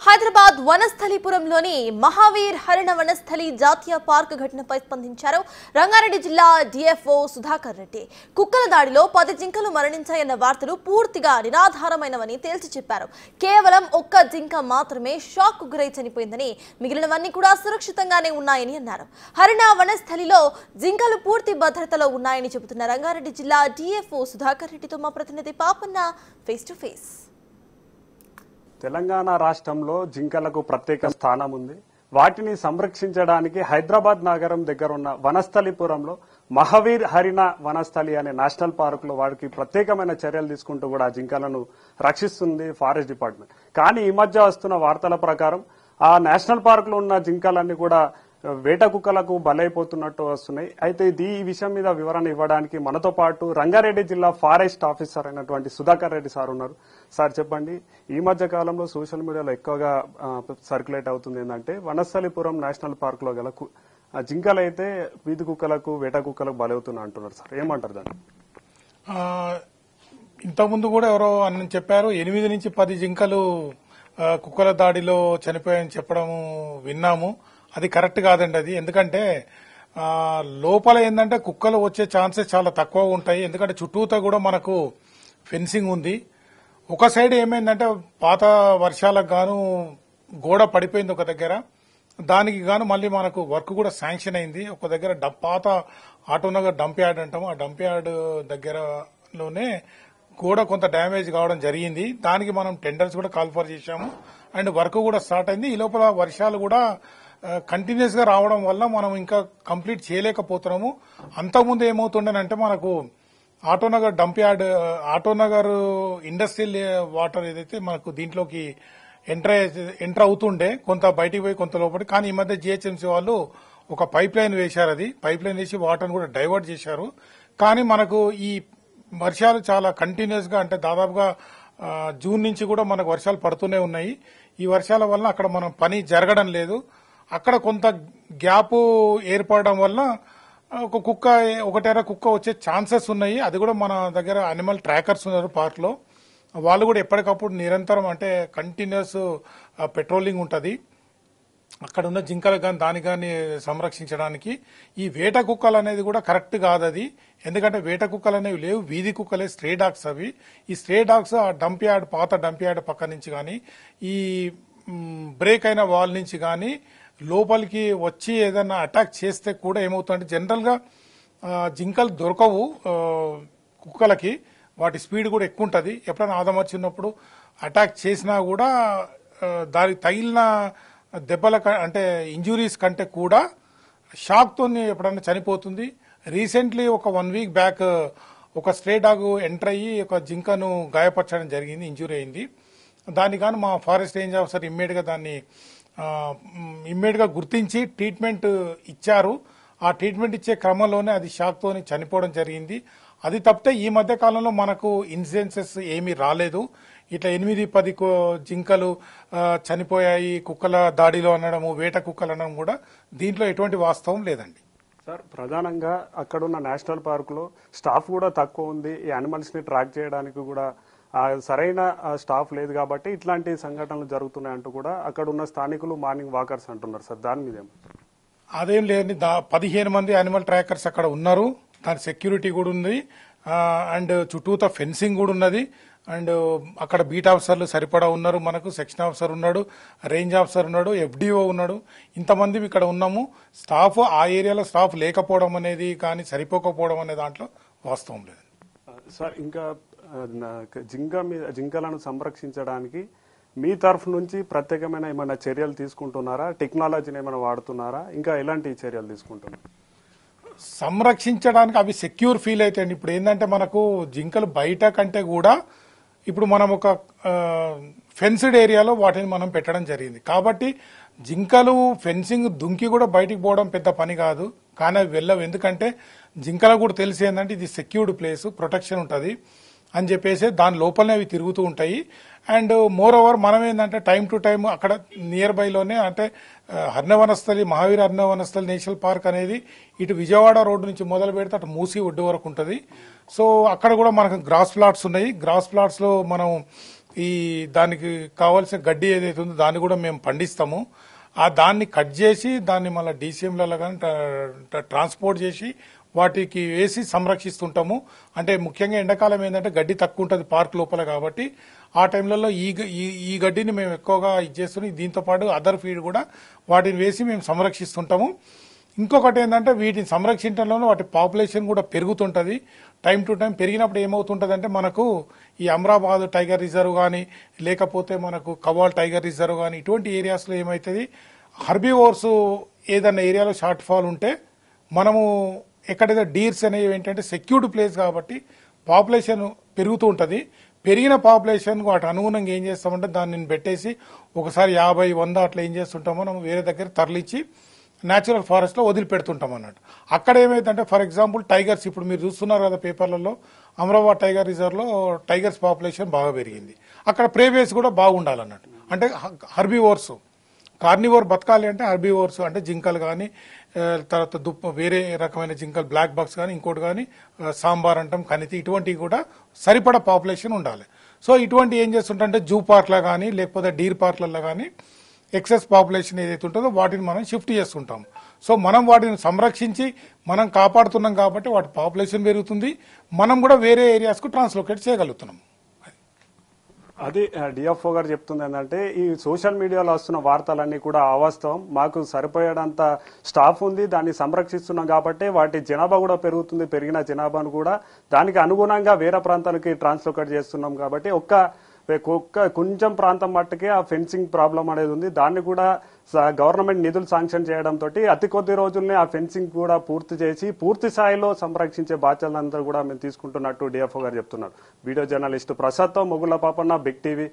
హైదరాబాద్ వనస్థలిపురంలోని మహావీర్ హరిణ వనస్థలి జాతీయ పార్క్ ఘటనపై స్పందించారు రంగారెడ్డి జిల్లా డిఎఫ్ఓ సుధాకర్ రెడ్డి. కుక్కల దాడిలో 10 జింకలు మరణించాయన్న వార్తలు పూర్తిగా నిరాధారమైనవని తేల్చి చెప్పారు. కేవలం ఒక్క జింక మాత్రమే షాక్ కు గురై చనిపోయిందని, మిగిలినవన్నీ కూడా సురక్షితంగానే ఉన్నాయని అన్నారు. హరిణ వనస్థలిలో జింకలు పూర్తి భద్రతలో ఉన్నాయని చెబుతున్న రంగారెడ్డి జిల్లా డిఎఫ్ఓ సుధాకర్ రెడ్డితో మా ప్రతినిధి Papanna face to face. Telangana రాష్ట్రంలో జింకలకు ప్రత్యేక స్థానం ఉంది. వాటిని సంరక్షించడానికి హైదరాబాద్ నగరం దగ్గర ఉన్న వనస్థలిపురంలో మహావీర్ హరిణ వనస్థలి అనే నేషనల్ పార్క్ లో వాటికి ప్రత్యేకమైన చర్యలు తీసుకుంటూ కూడా జింకలను రక్షిస్తుంది ఫారెస్ట్ డిపార్ట్మెంట్. కానీ ఈ మధ్య వస్తున్న వార్తల ప్రకారం ఆ నేషనల్ పార్క్ లో ఉన్న జింకలన్నీ కూడా వేట కుక్కలకు బలైపోతున్నట్టు వస్తున్నాయి. అయితే ఈ విషయం మీద వివరణ ఇవ్వడానికి మనతో పాటు రంగారెడ్డి జిల్లా ఫారెస్ట్ ఆఫీసర్ అయినటువంటి సుధాకర్ రెడ్డి సార్ ఉన్నారు. సార్ చెప్పండి, ఈ మధ్య కాలంలో సోషల్ మీడియాలో ఎక్కువగా సర్క్యులేట్ అవుతుంది ఏంటంటే వనస్థలిపురం నేషనల్ పార్క్ లో గల జింకలైతే వీధి కుక్కలకు వేట కుక్కలకు బలవుతున్నా అంటున్నారు. సార్ ఏమంటారు దాన్ని? ఇంతకుముందు కూడా ఎవరో అని చెప్పారు, 8 నుంచి 10 జింకలు కుక్కల దాడిలో చనిపోయాయని చెప్పడం విన్నాము. అది కరెక్ట్ కాదండి. అది ఎందుకంటే లోపల ఏంటంటే కుక్కలు వచ్చే ఛాన్సెస్ చాలా తక్కువ ఉంటాయి. ఎందుకంటే చుట్టూతో కూడా మనకు ఫెన్సింగ్ ఉంది. ఒక సైడ్ ఏమైందంటే పాత వర్షాలకు గాను గోడ పడిపోయింది ఒక దగ్గర. దానికి గాను మళ్ళీ మనకు వర్క్ కూడా శాంక్షన్ అయింది. ఒక దగ్గర పాత ఆటోనగర్ డంప్ యార్డ్ అంటాము, ఆ డంప్ యార్డ్ దగ్గరలోనే గోడ కొంత డ్యామేజ్ కావడం జరిగింది. దానికి మనం టెండర్స్ కూడా కాల్ఫర్ చేశాము అండ్ వర్క్ కూడా స్టార్ట్ అయింది. ఈ లోపల వర్షాలు కూడా కంటిన్యూస్ గా రావడం వల్ల మనం ఇంకా కంప్లీట్ చేయలేకపోతున్నాము. అంతకుముందు ఏమవుతుండేనంటే మనకు Autonagar dump yard, Autonagar industrial water ఏదైతే మనకు దీంట్లోకి ఎంటర్ అవుతుండే, కొంత బయటికి పోయి కొంత లోపలి. కానీ ఈ మధ్య జిహెచ్ఎంసీ వాళ్ళు ఒక పైప్ లైన్ వేశారు. అది పైప్ లైన్ వేసి వాటర్ని కూడా డైవర్ట్ చేశారు. కానీ మనకు ఈ వర్షాలు చాలా కంటిన్యూస్ గా, అంటే దాదాపుగా జూన్ నుంచి కూడా మనకు వర్షాలు పడుతూనే ఉన్నాయి. ఈ వర్షాల వల్ల అక్కడ మనం పని జరగడం లేదు. అక్కడ కొంత గ్యాప్ ఏర్పడడం వల్ల ఒక కుక్క, ఒకటేరా కుక్క వచ్చే ఛాన్సెస్ ఉన్నాయి. అది కూడా మన దగ్గర అనిమల్ ట్రాకర్స్ ఉన్నారు పార్క్ లో. వాళ్ళు కూడా ఎప్పటికప్పుడు నిరంతరం, అంటే కంటిన్యూస్ పెట్రోలింగ్ ఉంటుంది అక్కడ ఉన్న జింకలు కానీ దాని కానీ సంరక్షించడానికి. ఈ వేట కుక్కలు అనేది కూడా కరెక్ట్ కాదు అది. ఎందుకంటే వేట కుక్కలు అనేవి లేవు, వీధి కుక్కలే, స్ట్రే డాగ్స్ అవి. ఈ స్ట్రే డాగ్స్ ఆ డంప్ యార్డ్, పాత డంప్ యార్డ్ పక్క నుంచి కానీ, ఈ బ్రేక్ అయిన వాల్ నుంచి కానీ లోపలికి వచ్చి ఏదైనా అటాక్ చేస్తే కూడా ఏమవుతుందంటే, జనరల్ గా జింకలు దొరకవు కుక్కలకి, వాటి స్పీడ్ కూడా ఎక్కువ ఉంటుంది. ఎప్పుడైనా ఆదమర్చి ఉన్నప్పుడు అటాక్ చేసినా కూడా దానికి తగిలిన దెబ్బల, అంటే ఇంజురీస్ కంటే కూడా షాక్ తో ఎప్పుడైనా చనిపోతుంది. రీసెంట్లీ ఒక 1 వీక్ బ్యాక్ ఒక స్ట్రే డాగ్ ఎంటర్ అయ్యి ఒక జింకను గాయపరచడం జరిగింది, ఇంజురీ అయింది. దానికి కానీ మా ఫారెస్ట్ రేంజ్ ఆఫీసర్ ఇమ్మీడియట్ గా గుర్తించి ట్రీట్మెంట్ ఇచ్చారు. ఆ ట్రీట్మెంట్ ఇచ్చే క్రమంలోనే అది షాక్ తోని చనిపోవడం జరిగింది. అది తప్పితే ఈ మధ్య కాలంలో మనకు ఇన్సిడెన్సెస్ ఏమీ రాలేదు. ఇట్లా 8-10 జింకలు చనిపోయాయి కుక్కల దాడిలో అనడము, వేట కుక్కలు అనడం కూడా దీంట్లో ఎటువంటి వాస్తవం లేదండి. సార్, ప్రధానంగా అక్కడున్న నేషనల్ పార్క్ లో స్టాఫ్ కూడా తక్కువ ఉంది. ఈ యానిమల్స్ ని ట్రాక్ చేయడానికి కూడా సరైన స్టాఫ్ లేదు కాబట్టి ఇట్లాంటి సంఘటనలు జరుగుతున్నాయంటూ కూడా అక్కడ ఉన్న స్థానికులు మార్నింగ్ వాకర్స్ అంటున్నారు. సార్, దాని మీద అదేం లేదండి. 15 మంది యానిమల్ ట్రాకర్స్ అక్కడ ఉన్నారు. దాని సెక్యూరిటీ కూడా ఉంది అండ్ చుట్టూతో ఫెన్సింగ్ కూడా ఉన్నది. అండ్ అక్కడ బీట్ ఆఫీసర్లు సరిపడా ఉన్నారు. మనకు సెక్షన్ ఆఫీసర్ ఉన్నాడు, రేంజ్ ఆఫీసర్ ఉన్నాడు, ఎఫ్డిఓ ఉన్నాడు. ఇంతమంది ఇక్కడ ఉన్నాము. స్టాఫ్, ఆ ఏరియాలో స్టాఫ్ లేకపోవడం అనేది కానీ సరిపోకపోవడం అనే దాంట్లో వాస్తవం లేదు. సార్, ఇంకా జింకలను సంరక్షించడానికి మీ తరఫు నుంచి ప్రత్యేకమైన ఏమైనా చర్యలు తీసుకుంటున్నారా? టెక్నాలజీని ఏమైనా వాడుతున్నారా? ఇంకా ఎలాంటి చర్యలు తీసుకుంటున్నారు? సంరక్షించడానికి అవి సెక్యూర్ ఫీల్ అవుతాయండి. ఇప్పుడు ఏంటంటే మనకు జింకలు బయట కంటే కూడా ఇప్పుడు మనం ఒక ఫెన్స్డ్ ఏరియాలో వాటిని మనం పెట్టడం జరిగింది. కాబట్టి జింకలు ఫెన్సింగ్ దుంకి కూడా బయటికి పోవడం పెద్ద పని కాదు. కానీ అవి వెళ్ళవు. ఎందుకంటే జింకలకు కూడా తెలిసి ఏంటంటే ఇది సెక్యూర్డ్ ప్లేస్, ప్రొటెక్షన్ ఉంటుంది అని చెప్పేసి దాని లోపలనే అవి తిరుగుతూ ఉంటాయి. అండ్ మోర్ ఓవర్ మనం ఏంటంటే టైం టు టైం అక్కడ నియర్ బైలోనే, అంటే హరిణవనస్థలి, మహావీర్ హరిణవనస్థలి నేషనల్ పార్క్ అనేది ఇటు విజయవాడ రోడ్డు నుంచి మొదలు పెడితే అటు మూసి ఒడ్డు వరకు ఉంటుంది. సో అక్కడ కూడా మనకు గ్రాస్ ప్లాట్స్ ఉన్నాయి. గ్రాస్ ప్లాట్స్ లో మనం ఈ దానికి కావాల్సిన గడ్డి ఏదైతే ఉందో దాన్ని కూడా మేము పండిస్తాము. దాన్ని కట్ చేసి దాన్ని మళ్ళీ డీసీఎంలలో కానీ ట్రాన్స్పోర్ట్ చేసి వాటికి వేసి సంరక్షిస్తుంటాము. అంటే ముఖ్యంగా ఎండాకాలం ఏంటంటే గడ్డి తక్కువ ఉంటుంది పార్క్ లోపల, కాబట్టి ఆ టైంలలో ఈ గడ్డిని మేము ఎక్కువగా ఇచ్చేస్తున్నాం. దీంతో పాటు అదర్ ఫీడ్ కూడా వాటిని వేసి మేము సంరక్షిస్తుంటాము. ఇంకొకటి ఏంటంటే వీటిని సంరక్షించడంలో వాటి పాపులేషన్ కూడా పెరుగుతుంటుంది. టైం టు టైం పెరిగినప్పుడు ఏమవుతుంటుంది అంటే మనకు ఈ అమరాబాద్ టైగర్ రిజర్వ్ కానీ లేకపోతే మనకు కవాల్ టైగర్ రిజర్వ్ కానీ ఇటువంటి ఏరియాస్లో ఏమవుతుంది, హర్బీవోర్స్ ఏదన్నా ఏరియాలో షార్ట్ ఫాల్ ఉంటే మనము ఎక్కడైతే డీర్స్ అనేవి ఏంటంటే సెక్యూర్డ్ ప్లేస్ కాబట్టి పాపులేషన్ పెరుగుతూ ఉంటుంది. పెరిగిన పాపులేషన్ వాటి అనుగుణంగా ఏం చేస్తామంటే దాన్ని పెట్టేసి ఒకసారి 50, 100 అట్లా ఏం చేస్తుంటామో మనం వేరే దగ్గర తరలిచ్చి న్యాచురల్ ఫారెస్ట్ లో వదిలిపెడుతుంటాం అన్నట్టు. అక్కడ ఏమైందంటే ఫర్ ఎగ్జాంపుల్ టైగర్స్ ఇప్పుడు మీరు చూస్తున్నారు కదా పేపర్లలో, అమరాబాద్ టైగర్ రిజర్వ్ లో టైగర్స్ పాపులేషన్ బాగా పెరిగింది. అక్కడ ప్రేవేస్ కూడా బాగుండాలన్నట్టు. అంటే హర్బీవోర్స్ కార్నివోర్ బతకాలి అంటే హర్బీవోర్స్ అంటే జింకలు కానీ తర్వాత వేరే రకమైన జింకలు బ్లాక్ బక్స్ కానీ ఇంకోటి కానీ సాంబార్ అంటాం కనితి ఇటువంటివి కూడా సరిపడా పాపులేషన్ ఉండాలి. సో ఇటువంటి ఏం చేస్తుంటే జూ పార్క్లో కానీ లేకపోతే డీర్ పార్క్లలో కానీ ఎక్సెస్ పాపులేషన్ ఏదైతే ఉంటుందో వాటిని మనం షిఫ్ట్ చేస్తుంటాం. సో మనం వాటిని సంరక్షించి మనం కాపాడుతున్నాం కాబట్టి వాటి పాపులేషన్ పెరుగుతుంది, మనం కూడా వేరే ఏరియాస్కు ట్రాన్స్లోకేట్ చేయగలుగుతున్నాం. అది డిఎఫ్ఓ గారు చెప్తుంది ఏంటంటే ఈ సోషల్ మీడియాలో వస్తున్న వార్తలన్నీ కూడా అవాస్తవం. మాకు సరిపోయేంత స్టాఫ్ ఉంది, దాన్ని సంరక్షిస్తున్నాం కాబట్టి వాటి జనాభా కూడా పెరుగుతుంది. పెరిగిన జనాభాను కూడా దానికి అనుగుణంగా వేరే ప్రాంతాలకి ట్రాన్స్లోకేట్ చేస్తున్నాం కాబట్టి కొంచెం ప్రాంతం మట్టుకే ఆ ఫెన్సింగ్ ప్రాబ్లం అనేది ఉంది. దాన్ని కూడా గవర్నమెంట్ నిధులు శాంక్షన్ చేయడంతో అతి కొద్ది రోజుల్ని ఆ ఫెన్సింగ్ కూడా పూర్తి చేసి పూర్తి స్థాయిలో సంరక్షించే బాధ్యతలంతా కూడా మేము తీసుకుంటున్నట్టు డిఎఫ్ఓ గారు చెప్తున్నారు. వీడియో జర్నలిస్టు ప్రసాద్తో మొగుళ్ళ పాపన్న, బిగ్ టీవీ.